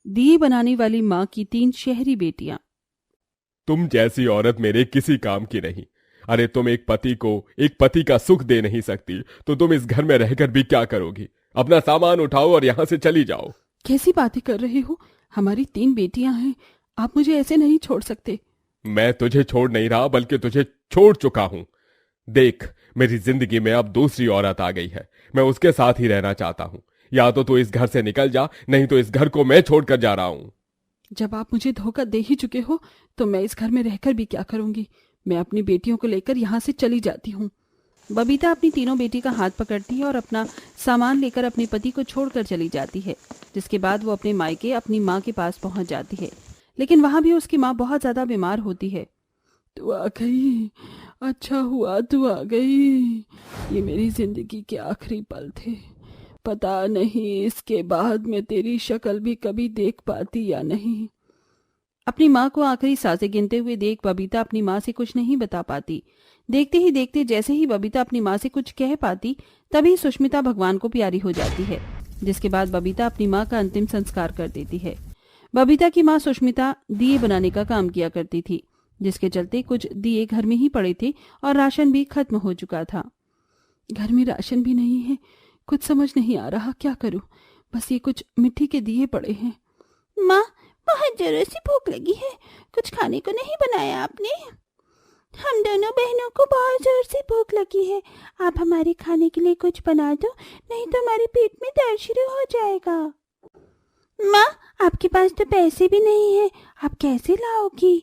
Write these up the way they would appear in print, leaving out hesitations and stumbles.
दिए बनाने वाली माँ की 3 शहरी बेटियां। तुम जैसी औरत मेरे किसी काम की नहीं। अरे तुम एक पति को एक पति का सुख दे नहीं सकती तो तुम इस घर में रहकर भी क्या करोगी? अपना सामान उठाओ और यहाँ से चली जाओ। कैसी बातें कर रहे हो? हमारी 3 बेटियां हैं, आप मुझे ऐसे नहीं छोड़ सकते। मैं तुझे छोड़ नहीं रहा बल्कि तुझे छोड़ चुका हूं। देख, मेरी जिंदगी में अब दूसरी औरत आ गई है। मैं उसके साथ ही रहना चाहता हूं। या तो तू इस घर से निकल जा, नहीं तो इस घर को मैं छोड़कर जा रहा हूं। जब आप मुझे धोखा दे ही चुके हो तो मैं इस घर में रहकर भी क्या करूंगी? मैं अपनी बेटियों को लेकर यहाँ से चली जाती हूँ। बबीता अपनी तीनों बेटी का हाथ पकड़ती है और अपना सामान लेकर अपने पति को छोड़कर चली जाती है, जिसके बाद वो अपने मायके अपनी माँ के पास पहुंच जाती है। लेकिन वहां भी उसकी माँ बहुत ज्यादा बीमार होती है। तू आ गई, अच्छा हुआ तू आ गई। ये मेरी जिंदगी के आखिरी पल थे। पता नहीं इसके बाद मैं तेरी शक्ल भी कभी देख पाती या नहीं। अपनी माँ को आखिरी सांसें गिनते हुए देख बबीता अपनी माँ से कुछ नहीं बता पाती। देखते ही देखते जैसे ही बबीता अपनी माँ से कुछ कह पाती तभी सुष्मिता भगवान को प्यारी हो जाती है, जिसके बाद बबीता अपनी माँ का अंतिम संस्कार कर देती है। बबीता की माँ सुष्मिता दिए बनाने का काम किया करती थी, जिसके चलते कुछ दिए घर में ही पड़े थे और राशन भी खत्म हो चुका था। घर में राशन भी नहीं है, कुछ समझ नहीं आ रहा क्या करूं। बस ये कुछ मिट्टी के दिए पड़े हैं। माँ, बहुत जोरों से भूख लगी है, कुछ खाने को नहीं बनाया आपने? हम दोनों बहनों को बहुत जोर से भूख लगी है, आप हमारे खाने के लिए कुछ बना दो, नहीं तो हमारे पेट में दर्द शुरू हो जाएगा। माँ, आपके पास तो पैसे भी नहीं है, आप कैसे लाओगी?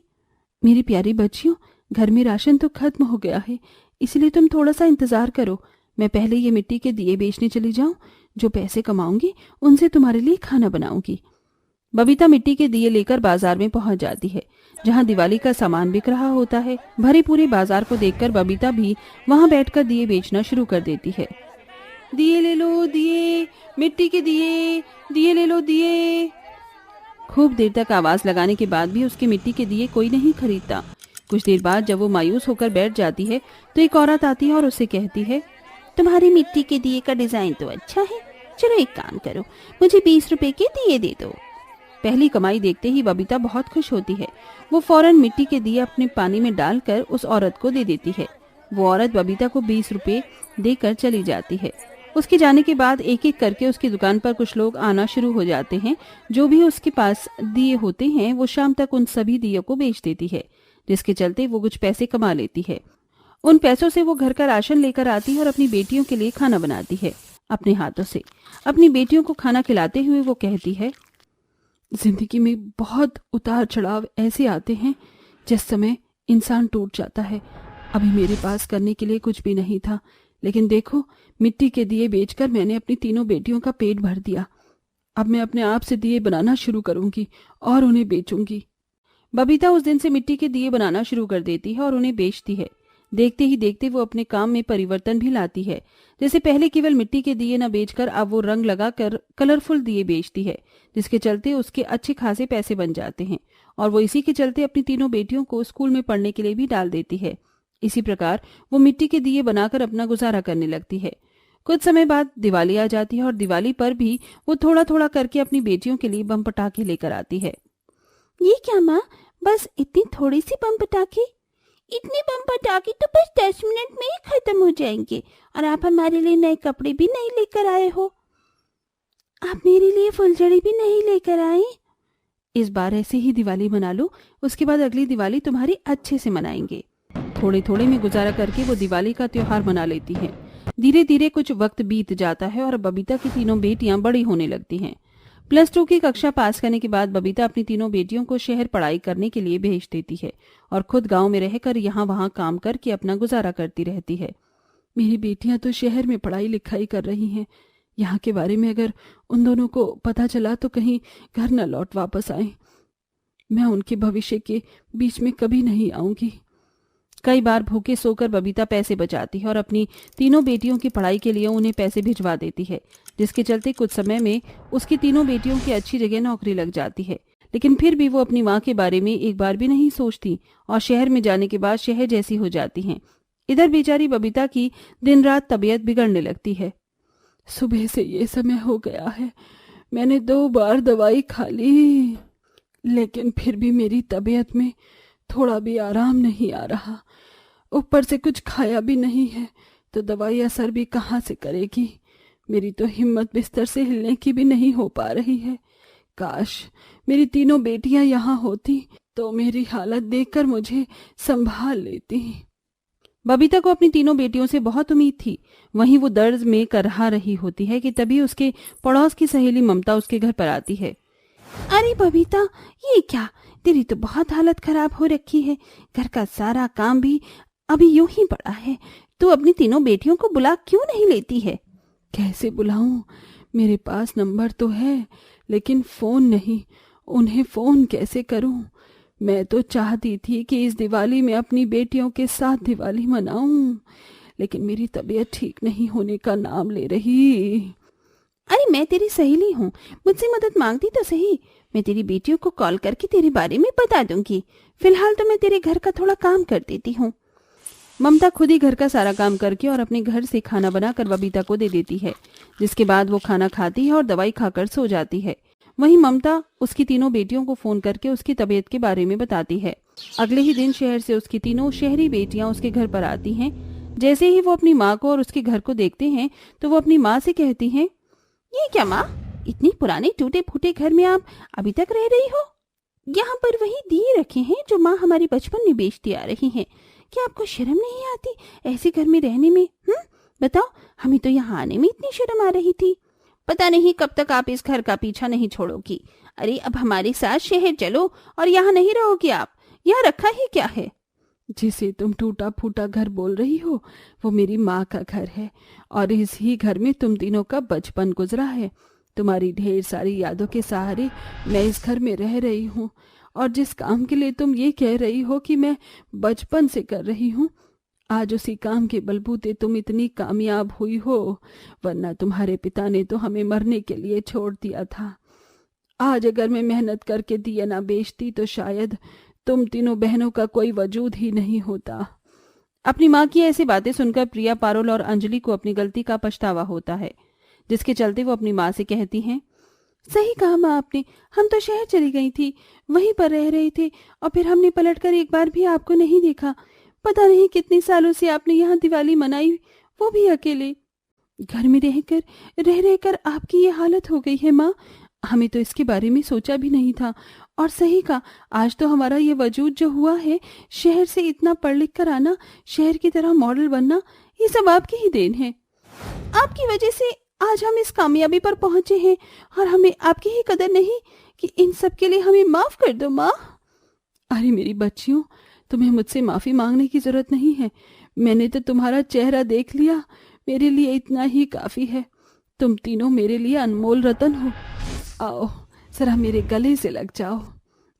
मेरी प्यारी बच्चियों, घर में राशन तो खत्म हो गया है, इसलिए तुम थोड़ा सा इंतजार करो। मैं पहले ये मिट्टी के दिए बेचने चली जाऊं, जो पैसे कमाऊंगी उनसे तुम्हारे लिए खाना बनाऊंगी। बबीता मिट्टी के दिए लेकर बाजार में पहुंच जाती है, जहां दिवाली का सामान बिक रहा होता है। भरे पूरे बाजार को देखकर बबीता भी वहां बैठकर दिए बेचना शुरू कर देती है। दिए ले लो दिए, मिट्टी के दिए, दिए ले लो दिए। खूब देर तक आवाज लगाने के बाद भी उसके मिट्टी के दिए कोई नहीं खरीदता। कुछ देर बाद जब वो मायूस होकर बैठ जाती है तो एक औरत आती है और उससे कहती है, तुम्हारी मिट्टी के दिए का डिजाइन तो अच्छा है, चलो एक काम करो, मुझे 20 रुपए के दिए दे दो। पहली कमाई देखते ही बबीता बहुत खुश होती है। वो फौरन मिट्टी के दिए अपने पानी में डालकर उस औरत को दे देती है। वो औरत बबीता को 20 रुपए देकर चली जाती है। उसके जाने के बाद एक एक करके उसकी दुकान पर कुछ लोग आना शुरू हो जाते हैं। जो भी उसके पास दिए होते हैं वो शाम तक उन सभी दियों को बेच देती है, जिसके चलते वो कुछ पैसे कमा लेती है। उन पैसों से वो घर का राशन लेकर आती है और अपनी बेटियों के लिए खाना बनाती है। अपने हाथों से अपनी बेटियों को खाना खिलाते हुए वो कहती है, जिंदगी में बहुत उतार चढ़ाव ऐसे आते हैं जिस समय इंसान टूट जाता है। अभी मेरे पास करने के लिए कुछ भी नहीं था, लेकिन देखो, मिट्टी के दिए बेचकर मैंने अपनी तीनों बेटियों का पेट भर दिया। अब मैं अपने आप से दिए बनाना शुरू करूंगी और उन्हें बेचूंगी। बबीता उस दिन से मिट्टी के दिए बनाना शुरू कर देती है और उन्हें बेचती है। देखते ही देखते वो अपने काम में परिवर्तन भी लाती है। जैसे पहले केवल मिट्टी के दिए न बेचकर अब वो रंग लगाकर कलरफुल दिए बेचती है, जिसके चलते उसके अच्छे खासे पैसे बन जाते हैं और वो इसी के चलते अपनी तीनों बेटियों को स्कूल में पढ़ने के लिए भी डाल देती है। इसी प्रकार वो मिट्टी के दिए बनाकर अपना गुजारा करने लगती है। कुछ समय बाद दिवाली आ जाती है और दिवाली पर भी वो थोड़ा थोड़ा करके अपनी बेटियों के लिए बम पटाखे लेकर आती है। ये क्या माँ, बस इतनी थोड़ी सी बम पटाखे? इतने बम पटाखे तो बस 10 मिनट में ही खत्म हो जाएंगे और आप हमारे लिए नए कपड़े भी नहीं लेकर आए हो। आप मेरे लिए फुलझड़ी भी नहीं लेकर आए। इस बार ऐसे ही दिवाली मना लो, उसके बाद अगली दिवाली तुम्हारी अच्छे से मनाएंगे। थोड़े थोड़े में गुजारा करके वो दिवाली का त्योहार मना लेती हैं। धीरे धीरे कुछ वक्त बीत जाता है और बबीता की तीनों बेटियां बड़ी होने लगती हैं। +2 की कक्षा पास करने के बाद बबीता अपनी तीनों बेटियों को शहर पढ़ाई करने के लिए भेज देती है और खुद गांव में रहकर यहाँ वहाँ काम करके अपना गुजारा करती रहती है। मेरी बेटियां तो शहर में पढ़ाई लिखाई कर रही हैं, यहाँ के बारे में अगर उन दोनों को पता चला तो कहीं घर न लौट वापस आए। मैं उनके भविष्य के बीच में कभी नहीं आऊंगी। कई बार भूखे सोकर बबीता पैसे बचाती है और अपनी तीनों बेटियों की पढ़ाई के लिए उन्हें पैसे भिजवा देती है, जिसके चलते कुछ समय में उसकी तीनों बेटियों की अच्छी जगह नौकरी लग जाती है। लेकिन फिर भी वो अपनी माँ के बारे में एक बार भी नहीं सोचती और शहर में जाने के बाद शहर जैसी हो जाती हैं। इधर बेचारी बबीता की दिन रात तबीयत बिगड़ने लगती है। सुबह से ये समय हो गया है, मैंने 2 बार दवाई खा ली, लेकिन फिर भी मेरी तबीयत में थोड़ा भी आराम नहीं आ रहा। ऊपर से कुछ खाया भी नहीं है, तो दवाई असर भी कहाँ से करेगी। मेरी तो हिम्मत बिस्तर से हिलने की भी नहीं हो पा रही है। काश मेरी तीनों बेटियां यहाँ होती तो मेरी हालत देखकर मुझे संभाल लेती। बबीता को अपनी तीनों बेटियों से बहुत उम्मीद थी। वहीं वो दर्द में करहा रही होती है कि तभी उसके पड़ोस की सहेली ममता उसके घर पर आती है। अरे बबीता, ये क्या, तेरी तो बहुत हालत खराब हो रखी है। घर का सारा काम भी अभी यूं ही पड़ा है। तू अपनी तीनों बेटियों को बुला क्यों नहीं लेती है? कैसे बुलाऊं? मेरे पास नंबर तो है, लेकिन फोन नहीं। उन्हें फोन कैसे करूं? मैं तो चाहती थी कि इस दिवाली में अपनी बेटियों के साथ दिवाली मनाऊं, लेकिन मेरी तबीयत ठीक नहीं होने का नाम ले रही। अरे मैं तेरी सहेली हूँ, मुझसे मदद मांगती तो सही। मैं तेरी बेटियों को कॉल करके तेरे बारे में बता दूंगी। फिलहाल तो मैं तेरे घर का थोड़ा काम कर देती हूँ। ममता खुद ही घर का सारा काम करके और अपने घर से खाना बनाकर बबीता को दे देती है, जिसके बाद वो खाना खाती है और दवाई खाकर सो जाती है। वहीं ममता उसकी तीनों बेटियों को फोन करके उसकी तबीयत के बारे में बताती है। अगले ही दिन शहर से उसकी तीनों शहरी बेटियां उसके घर पर आती हैं। जैसे ही वो अपनी माँ को और उसके घर को देखते हैं तो वो अपनी माँ से कहती हैं, ये क्या माँ, इतनी पुराने टूटे फूटे घर में आप अभी तक रह रही हो? यहाँ पर वही दिए रखे हैं जो माँ हमारी बचपन में बेचती आ रही हैं। क्या आपको शर्म नहीं आती ऐसे घर में रहने में? बताओ, हमें तो यहाँ आने में इतनी शर्म आ रही थी। पता नहीं कब तक आप इस घर का पीछा नहीं छोड़ोगी। अरे अब हमारे साथ शहर चलो और यहाँ नहीं रहोगी आप। यहाँ रखा ही क्या है? जिसे तुम टूटा फूटा घर बोल रही हो वो मेरी माँ का घर है, और इसी घर में तुम तीनों का बचपन गुजरा है। तुम्हारी ढेर सारी यादों के सहारे मैं इस घर में रह रही हूँ, और जिस काम के लिए तुम ये कह रही हो कि मैं बचपन से कर रही हूँ, आज उसी काम के बलबूते तुम इतनी कामयाब हुई हो, वरना तुम्हारे पिता ने तो हमें मरने के लिए छोड़ दिया था। आज अगर मैं मेहनत करके दिया ना बेचती तो शायद तुम तीनों बहनों का कोई वजूद ही नहीं होता। अपनी माँ की ऐसी बातें सुनकर प्रिया, पारुल और अंजलि को अपनी गलती का पछतावा होता है, जिसके चलते वो अपनी माँ से कहती हैं, सही कहा माँ आपने, हम तो शहर चली गई थी, वहीं पर रह रहे थे, और फिर हमने पलटकर एक बार भी आपको नहीं देखा। पता नहीं कितने सालों से आपने यहाँ दिवाली मनाई, वो भी अकेले। घर में रह रहकर आपकी ये हालत हो गई है माँ। हमें तो इसके बारे में सोचा भी नहीं था। और सही कहा, आज तो हमारा ये वजूद जो हुआ है, शहर से इतना पढ़ लिख कर आना, शहर की तरह मॉडल बनना, ये सब आपकी ही देन है। आपकी वजह से आज हम इस कामयाबी पर पहुंचे हैं, और हमें आपकी ही कदर नहीं कि इन सब के लिए हमें माफ कर दो माँ। अरे मेरी बच्चियों, तुम्हें मुझसे माफी मांगने की जरूरत नहीं है। मैंने तो तुम्हारा चेहरा देख लिया, मेरे लिए इतना ही काफी है। तुम तीनों मेरे लिए अनमोल रतन हो। आओ जरा मेरे गले से लग जाओ।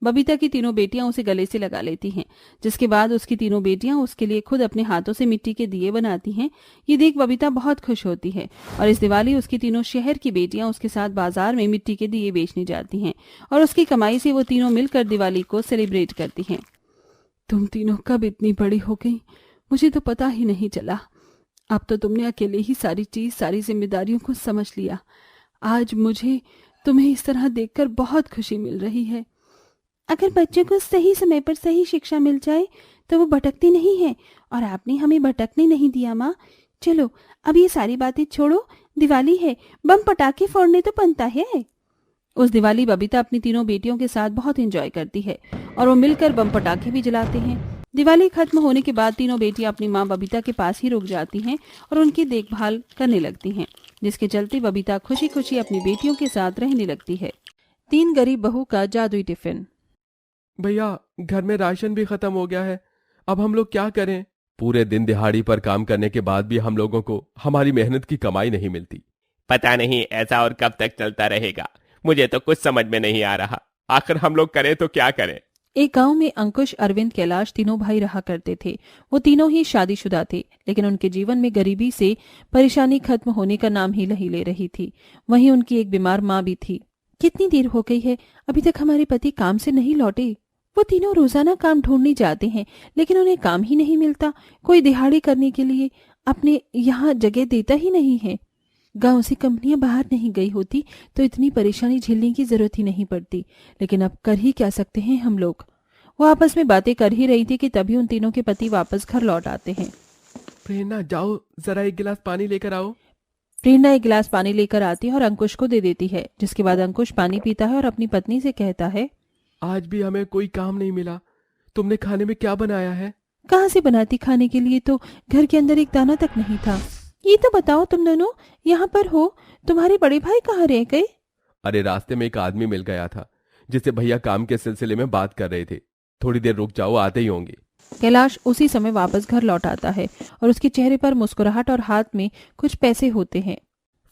बबीता की तीनों बेटियां उसे गले से लगा लेती हैं, जिसके बाद उसकी तीनों बेटियां उसके लिए खुद अपने हाथों से मिट्टी के दिए बनाती हैं। ये देख बबीता बहुत खुश होती है, और इस दिवाली उसकी तीनों शहर की बेटियां उसके साथ बाजार में मिट्टी के दिए बेचने जाती हैं, और उसकी कमाई से वो तीनों मिलकर दिवाली को सेलिब्रेट करती हैं। तुम तीनों कब इतनी बड़ी हो गई, मुझे तो पता ही नहीं चला। अब तो तुमने अकेले ही सारी जिम्मेदारियों को समझ लिया। आज मुझे तुम्हें इस तरह देखकर बहुत खुशी मिल रही है। अगर बच्चों को सही समय पर सही शिक्षा मिल जाए तो वो भटकते नहीं है, और आपने हमें भटकने नहीं दिया माँ। चलो अब ये सारी बातें छोड़ो, दिवाली है, बम पटाखे फोड़ने तो बनता है। उस दिवाली बबीता अपनी तीनों बेटियों के साथ बहुत एंजॉय करती है, और वो मिलकर बम पटाखे भी जलाते हैं। दिवाली खत्म होने के बाद तीनों बेटियां अपनी माँ बबीता के पास ही रुक जाती हैं और उनकी देखभाल करने लगती हैं, जिसके चलते बबीता खुशी खुशी अपनी बेटियों के साथ रहने लगती है। 3 गरीब बहू का जादुई टिफिन। भैया, घर में राशन भी खत्म हो गया है, अब हम लोग क्या करें? पूरे दिन दिहाड़ी पर काम करने के बाद भी हम लोगों को हमारी मेहनत की कमाई नहीं मिलती। पता नहीं ऐसा और कब तक चलता रहेगा, मुझे तो कुछ समझ में नहीं आ रहा। आखिर हम लोग करें तो क्या करें? एक गांव में अंकुश, अरविंद, कैलाश तीनों भाई रहा करते थे। वो तीनों ही शादीशुदा थे, लेकिन उनके जीवन में गरीबी से परेशानी खत्म होने का नाम ही नहीं ले रही थी। वहीं उनकी एक बीमार माँ भी थी। कितनी देर हो गई है, अभी तक हमारे पति काम से नहीं लौटे। वो तीनों रोजाना काम ढूंढने जाते हैं, लेकिन उन्हें काम ही नहीं मिलता। कोई दिहाड़ी करने के लिए अपने यहाँ जगह देता ही नहीं है। गांव से कंपनियां बाहर नहीं गई होती तो इतनी परेशानी झेलने की जरूरत ही नहीं पड़ती, लेकिन अब कर ही क्या सकते हैं हम लोग। वो आपस में बातें कर ही रही थी कि तभी उन तीनों के पति वापस घर लौट आते हैं। प्रेरणा, जाओ जरा एक गिलास पानी लेकर आओ। प्रेरणा एक गिलास पानी लेकर आती है और अंकुश को दे देती है, जिसके बाद अंकुश पानी पीता है और अपनी पत्नी से कहता है, आज भी हमें कोई काम नहीं मिला। तुमने खाने में क्या बनाया है? कहाँ से बनाती खाने के लिए, तो घर के अंदर एक दाना तक नहीं था। ये तो बताओ, तुम दोनों यहाँ पर हो, तुम्हारे बड़े भाई कहाँ रह गए? अरे रास्ते में एक आदमी मिल गया था जिससे भैया काम के सिलसिले में बात कर रहे थे। थोड़ी देर रुक जाओ, आते ही होंगे। कैलाश उसी समय वापस घर लौट आता है और उसके चेहरे पर मुस्कुराहट और हाथ में कुछ पैसे होते हैं।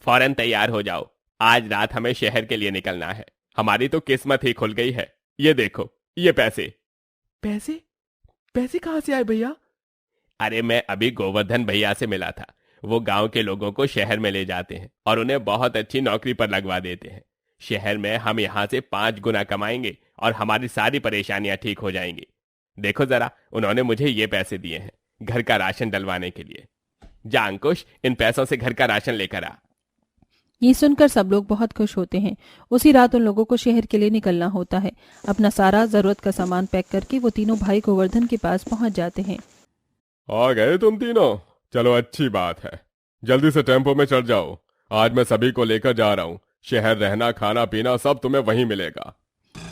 फौरन तैयार हो जाओ, आज रात हमें शहर के लिए निकलना है। हमारी तो किस्मत ही खुल गई है। ये देखो, ये पैसे। पैसे? पैसे कहाँ से आए भैया? अरे मैं अभी गोवर्धन भैया से मिला था। वो गांव के लोगों को शहर में ले जाते हैं और उन्हें बहुत अच्छी नौकरी पर लगवा देते हैं। शहर में हम यहाँ से 5 गुना कमाएंगे और हमारी सारी परेशानियां ठीक हो जाएंगी। देखो जरा, उन्होंने मुझे ये पैसे दिए हैं घर का राशन डलवाने के लिए। जा अंकुश, इन पैसों से घर का राशन लेकर आ। ये सुनकर सब लोग बहुत खुश होते हैं। उसी रात उन लोगों को शहर के लिए निकलना होता है। अपना सारा जरूरत का सामान पैक करके वो तीनों भाई गोवर्धन के पास पहुंच जाते हैं। आ गए तुम तीनों? चलो अच्छी बात है, जल्दी से टेम्पो में चढ़ जाओ। आज मैं सभी को लेकर जा रहा हूँ। शहर रहना, खाना पीना सब तुम्हें वहीं मिलेगा।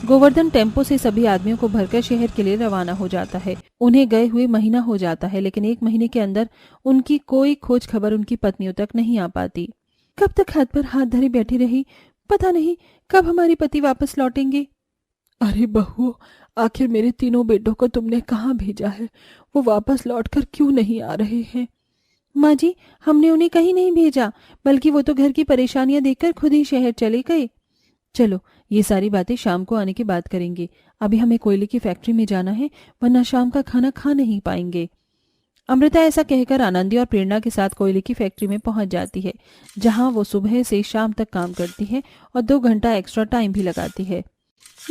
गोवर्धन टेम्पो से सभी आदमियों को भरकर शहर के लिए रवाना हो जाता है। उन्हें गए हुए महीना हो जाता है, लेकिन 1 महीने के अंदर उनकी कोई खोज खबर उनकी पत्नियों तक नहीं आ पाती। कब तक हाथ पर हाथ धरे बैठी रही, पता नहीं कब हमारे पति वापस लौटेंगे। अरे बहू, आखिर मेरे तीनों बेटों को तुमने कहाँ भेजा है? वो वापस लौटकर क्यों नहीं आ रहे हैं? माँ जी, हमने उन्हें कहीं नहीं भेजा, बल्कि वो तो घर की परेशानियां देखकर खुद ही शहर चले गए। चलो, ये सारी बातें शाम को आने के बाद करेंगे। अभी हमें कोयले की फैक्ट्री में जाना है, वरना शाम का खाना खा नहीं पाएंगे। अमृता ऐसा कहकर आनंदी और प्रेरणा के साथ कोयले की फैक्ट्री में पहुंच जाती है, जहां वो सुबह से शाम तक काम करती है और 2 घंटा एक्स्ट्रा टाइम भी लगाती है।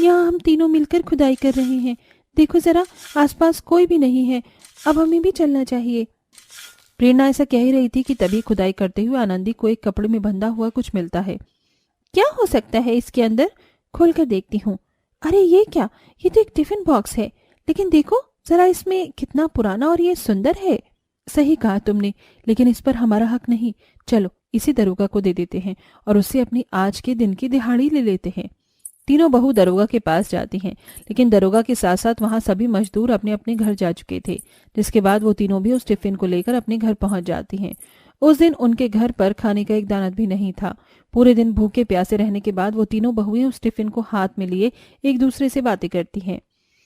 यहाँ हम तीनों मिलकर खुदाई कर रहे हैं। देखो जरा, आसपास कोई भी नहीं है। अब हमें भी चलना चाहिए। प्रेरणा ऐसा कह ही रही थी कि तभी खुदाई करते हुए आनंदी को एक कपड़े में बंधा हुआ कुछ मिलता है। क्या हो सकता है इसके अंदर? खोलकर देखती हूँ। अरे ये क्या? ये तो एक टिफिन बॉक्स है, लेकिन देखो जरा इसमें कितना पुराना और ये सुंदर है। सही कहा तुमने, लेकिन इस पर हमारा हक नहीं। चलो इसे दरोगा को दे देते हैं और उससे अपनी आज के दिन की दिहाड़ी ले लेते हैं। तीनों बहू दरोगा के पास जाती हैं, लेकिन दरोगा के साथ साथ वहां सभी मजदूर अपने अपने घर जा चुके थे, जिसके बाद वो तीनों भी उस टिफिन को लेकर अपने घर पहुंच जाती हैं। उस दिन उनके घर पर खाने का एक दाना भी नहीं था। पूरे दिन भूखे प्यासे रहने के बाद वो तीनों बहुएं उस टिफिन को हाथ में लिए एक दूसरे से बातें करती हैं।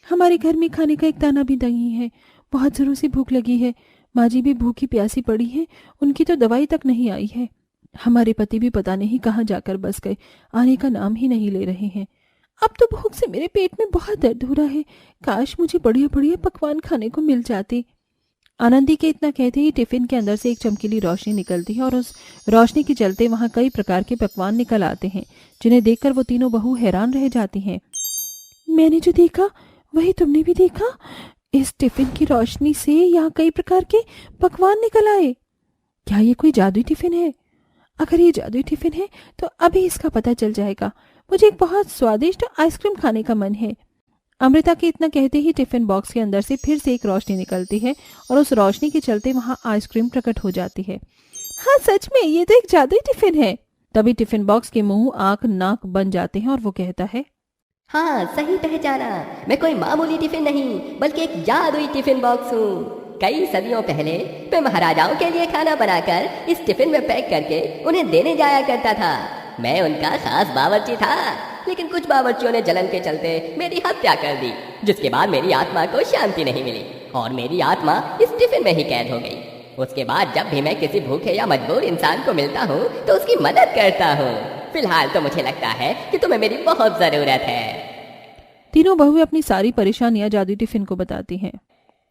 हमारे घर में खाने का एक दाना भी नहीं है, बहुत जोरों से भूख लगी है। माँ जी भी भूखी प्यासी पड़ी है, उनकी तो दवाई तक नहीं आई है। हमारे पति भी पता नहीं कहाँ जाकर बस गए, आने का नाम ही नहीं ले रहे हैं। अब तो भूख से मेरे पेट में बहुत दर्द हो रहा है। काश मुझे बढ़िया बढ़िया पकवान खाने को मिल जाते। आनंदी के इतना कहते ही टिफिन के अंदर से एक चमकीली रोशनी निकलती है और उस रोशनी के चलते वहां कई प्रकार के पकवान निकल आते हैं, जिन्हें देखकर वो तीनों बहू हैरान रह जाती हैं। मैंने जो देखा वही तुमने भी देखा? इस टिफिन की रोशनी से यहाँ कई प्रकार के पकवान निकल आए। क्या ये कोई जादुई टिफिन है? अगर ये जादुई टिफिन है तो अभी इसका पता चल जाएगा। मुझे एक बहुत स्वादिष्ट आइसक्रीम खाने का मन है। अमृता के इतना कहते ही टिफिन बॉक्स के अंदर से फिर से एक रोशनी निकलती है और उस रोशनी के चलते वहां आइसक्रीम प्रकट हो जाती है। हाँ सच में, ये तो एक जादुई टिफिन है। तभी टिफिन बॉक्स के मुंह, आंख, नाक बन जाते हैं और वो कहता है, हाँ सही पहचाना, मैं कोई मामूली टिफिन नहीं बल्कि एक जादुई टिफिन बॉक्स हूँ। कई सदियों पहले मैं महाराजाओं के लिए खाना बनाकर इस टिफिन में पैक करके उन्हें देने जाया करता था। मैं उनका खास बावर्ची था, लेकिन कुछ बावर्चियों ने जलन के चलते मेरी हत्या कर दी, जिसके बाद मेरी आत्मा को शांति नहीं मिली और मेरी आत्मा इस टिफिन में ही कैद हो गई। उसके बाद जब भी मैं किसी भूखे या मजबूर इंसान को मिलता हूँ तो उसकी मदद करता हूँ। फिलहाल तो मुझे लगता है कि तुम्हें मेरी बहुत जरूरत है। तीनों बहुएं अपनी सारी परेशानियां जादुई टिफिन को बताती हैं।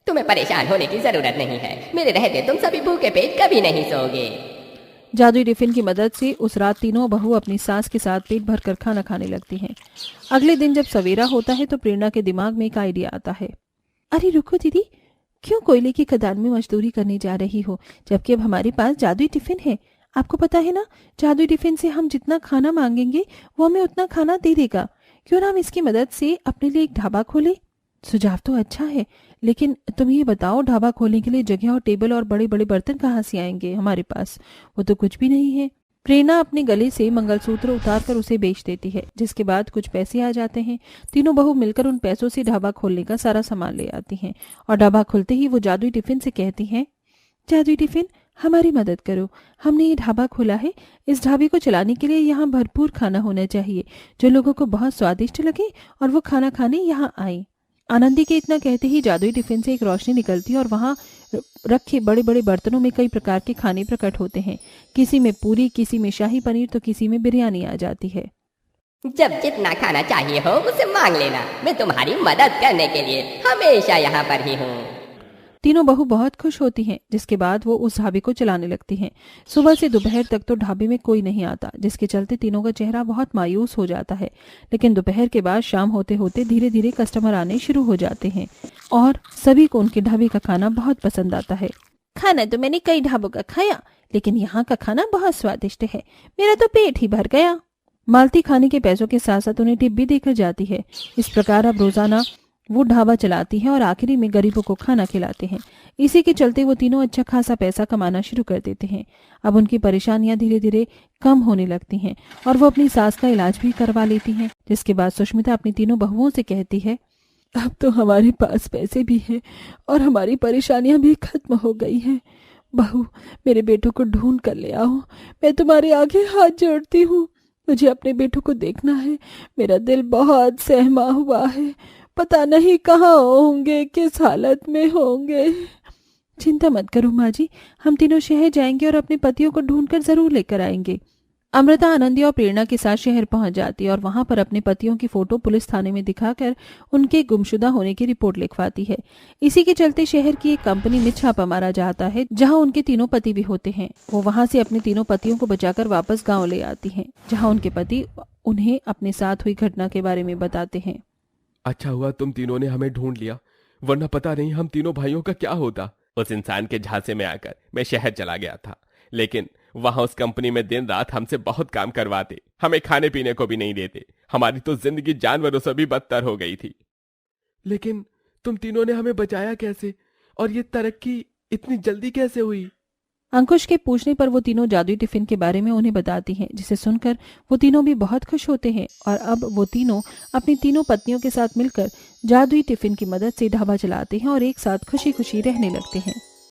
तुम्हें परेशान होने की जरूरत नहीं है, मेरे रहते तुम सभी भूखे पेट कभी नहीं सोओगे। जादुई टिफिन की मदद से उस रात तीनों बहू अपनी सास के साथ पेट भरकर खाना खाने लगती हैं। अगले दिन जब सवेरा होता है तो प्रेरणा के दिमाग में एक आइडिया आता है। अरे रुको दीदी, क्यों कोयले की खदान में मजदूरी करने जा रही हो, जबकि अब हमारे पास जादुई टिफिन है? आपको पता है ना, जादुई टिफिन से हम जितना खाना मांगेंगे वो हमें उतना खाना दे देगा। क्यों ना हम इसकी मदद से अपने लिए एक ढाबा खोले? सुझाव तो अच्छा है, लेकिन तुम ये बताओ, ढाबा खोलने के लिए जगह और टेबल और बड़े बड़े बर्तन कहाँ से आएंगे हमारे पास? वो तो कुछ भी नहीं है। प्रेरणा अपने गले से मंगलसूत्र उतारकर उसे बेच देती है, जिसके बाद कुछ पैसे आ जाते हैं। तीनों बहू मिलकर उन पैसों से ढाबा खोलने का सारा सामान ले आती हैं और ढाबा खुलते ही वो जादुई टिफिन से कहती हैं, जादुई टिफिन, हमारी मदद करो। हमने ये ढाबा खोला है, इस ढाबे को चलाने के लिए यहाँ भरपूर खाना होना चाहिए जो लोगों को बहुत स्वादिष्ट लगे और वो खाना खाने यहाँ आए। आनंदी के इतना कहते ही जादुई टिफिन से एक रोशनी निकलती और वहाँ रखे बड़े बड़े बर्तनों में कई प्रकार के खाने प्रकट होते हैं। किसी में पूरी, किसी में शाही पनीर, तो किसी में बिरयानी आ जाती है। जब जितना खाना चाहिए हो मुझसे मांग लेना, मैं तुम्हारी मदद करने के लिए हमेशा यहाँ पर ही हूँ। तीनों बहू बहुत खुश होती हैं, जिसके बाद वो उस ढाबे को चलाने लगती हैं। सुबह से दोपहर तक तो ढाबे में कोई नहीं आता, जिसके चलते तीनों का चेहरा बहुत मायूस हो जाता है। लेकिन दोपहर के बाद शाम होते होते धीरे धीरे कस्टमर आने शुरू हो जाते हैं और सभी को उनके ढाबे का खाना बहुत पसंद आता है। खाना तो मैंने कई ढाबों का खाया, लेकिन यहाँ का खाना बहुत स्वादिष्ट है, मेरा तो पेट ही भर गया। मालती खाने के पैसों के साथ साथ उन्हें टिप भी देकर जाती है। इस प्रकार अब रोजाना वो ढाबा चलाती है और आखिरी में गरीबों को खाना खिलाते हैं। इसी के चलते वो तीनों अच्छा खासा पैसा कमाना शुरू कर देते हैं। अब उनकी परेशानियां धीरे धीरे कम होने लगती हैं और वो अपनी सास का इलाज भी करवा लेती हैं। जिसके बाद सुष्मिता अपनी तीनों बहुओं से कहती है, अब तो हमारे पास पैसे भी हैं और हमारी परेशानियां भी खत्म हो गई हैं। बहू, मेरे बेटों को ढूंढ कर ले आओ, मैं तुम्हारे आगे हाथ जोड़ती हूँ। मुझे अपने बेटों को देखना है, मेरा दिल बहुत सहमा हुआ है, पता नहीं कहाँ होंगे, किस हालत में होंगे। चिंता मत करो माँ जी, हम तीनों शहर जाएंगे और अपने पतियों को ढूंढकर जरूर लेकर आएंगे। अमृता, आनंदी और प्रेरणा के साथ शहर पहुंच जाती है और वहां पर अपने पतियों की फोटो पुलिस थाने में दिखाकर उनके गुमशुदा होने की रिपोर्ट लिखवाती है। इसी के चलते शहर की एक कंपनी में छापा मारा जाता है, जहां उनके तीनों पति भी होते हैं। वो वहां से अपने तीनों पतियों को बचाकर वापस गाँव ले आती है, जहाँ उनके पति उन्हें अपने साथ हुई घटना के बारे में बताते हैं। अच्छा हुआ तुम तीनों ने हमें ढूंढ लिया, वरना पता नहीं हम तीनों भाइयों का क्या होता। उस इंसान के झांसे में आकर मैं शहर चला गया था, लेकिन वहां उस कंपनी में दिन रात हमसे बहुत काम करवाते, हमें खाने पीने को भी नहीं देते। हमारी तो जिंदगी जानवरों से भी बदतर हो गई थी। लेकिन तुम तीनों ने हमें बचाया कैसे, और ये तरक्की इतनी जल्दी कैसे हुई? अंकुश के पूछने पर वो तीनों जादुई टिफिन के बारे में उन्हें बताती हैं, जिसे सुनकर वो तीनों भी बहुत खुश होते हैं और अब वो तीनों अपनी तीनों पत्नियों के साथ मिलकर जादुई टिफिन की मदद से ढाबा चलाते हैं और एक साथ खुशी खुशी रहने लगते हैं।